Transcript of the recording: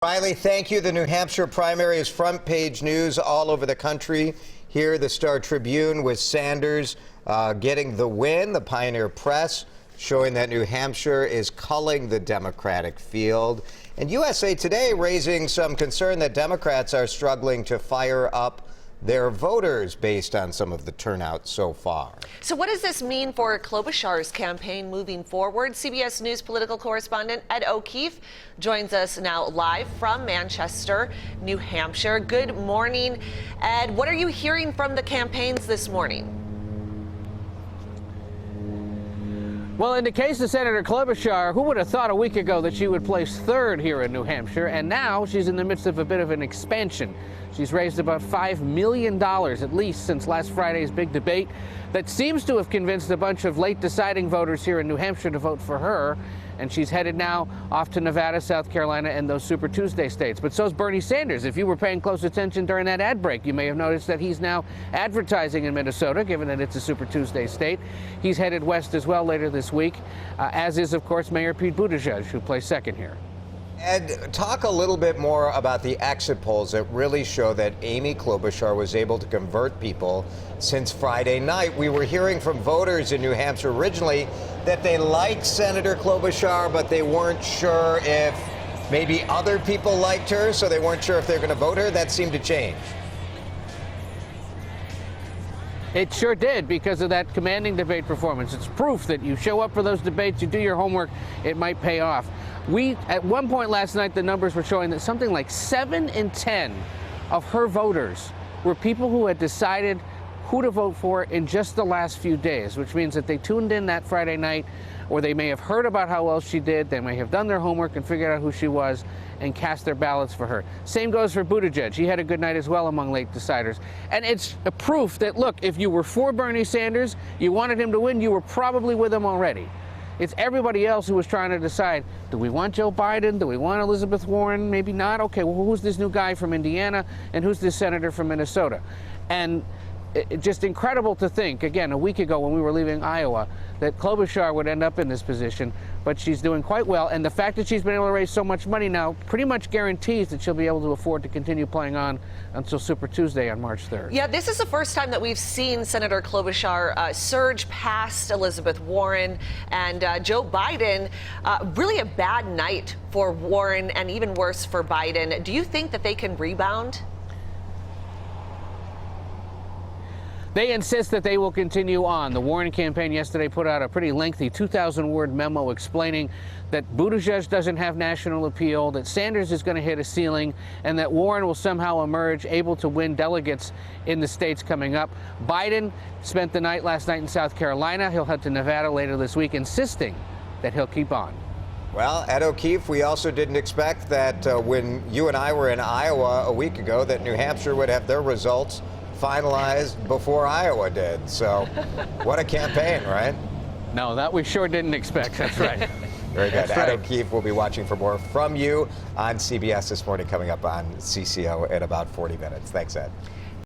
Riley, thank you. The New Hampshire primary is front page news all over the country. Here, the Star Tribune with Sanders getting the win. The Pioneer Press showing that New Hampshire is culling the Democratic field. And USA Today raising some concern that Democrats are struggling to fire up their voters based on some of the turnout so far. So what does this mean for Klobuchar's campaign moving forward? CBS News political correspondent Ed O'Keefe joins us now live from Manchester, New Hampshire. Good morning, Ed. What are you hearing from the campaigns this morning? Well, in the case of Senator Klobuchar, who would have thought a week ago that she would place third here in New Hampshire? And now she's in the midst of a bit of an expansion. She's raised about $5 million, at least, since last Friday's big debate that seems to have convinced a bunch of late deciding voters here in New Hampshire to vote for her. And she's headed now off to Nevada, South Carolina, and those Super Tuesday states. But so's Bernie Sanders. If you were paying close attention during that ad break, you may have noticed that he's now advertising in Minnesota, given that it's a Super Tuesday state. He's headed west as well later this week, as is, of course, Mayor Pete Buttigieg, who plays second here. Ed, talk a little bit more about the exit polls that really show that Amy Klobuchar was able to convert people since Friday night. We were hearing from voters in New Hampshire originally that they liked Senator Klobuchar, but they weren't sure if maybe other people liked her, so they weren't sure if they're going to vote her. That seemed to change. It sure did, because of that commanding debate performance. It's proof that you show up for those debates, you do your homework, it might pay off. At one point last night, the numbers were showing that something like 7 in 10 of her voters were people who had decided who to vote for in just the last few days, which means that they tuned in that Friday night, or they may have heard about how well she did, they may have done their homework and figured out who she was and cast their ballots for her. Same goes for Buttigieg. He had a good night as well among late deciders. And it's a proof that, look, if you were for Bernie Sanders, you wanted him to win, you were probably with him already. It's everybody else who was trying to decide, do we want Joe Biden? Do we want Elizabeth Warren? Maybe not. Okay, well, who's this new guy from Indiana? And who's this senator from Minnesota? And just incredible to think, again, a week ago when we were leaving Iowa, that Klobuchar would end up in this position, but she's doing quite well. And the fact that she's been able to raise so much money now pretty much guarantees that she'll be able to afford to continue playing on until Super Tuesday on March 3rd. Yeah, this is the first time that we've seen Senator Klobuchar surge past Elizabeth Warren and Joe Biden. Really a bad night for Warren and even worse for Biden. Do you think that they can rebound? They insist that they will continue on. The Warren campaign yesterday put out a pretty lengthy 2,000-word memo explaining that Buttigieg doesn't have national appeal, that Sanders is going to hit a ceiling, and that Warren will somehow emerge able to win delegates in the states coming up. Biden spent the night last night in South Carolina. He'll head to Nevada later this week, insisting that he'll keep on. Well, Ed O'Keefe, we also didn't expect that when you and I were in Iowa a week ago that New Hampshire would have their results finalized before Iowa did. So what a campaign, right? No, that we sure didn't expect. That's right. Very good. That's Ed right. O'Keefe will be watching for more from you on CBS This Morning, coming up on CCO in about 40 minutes. Thanks, Ed.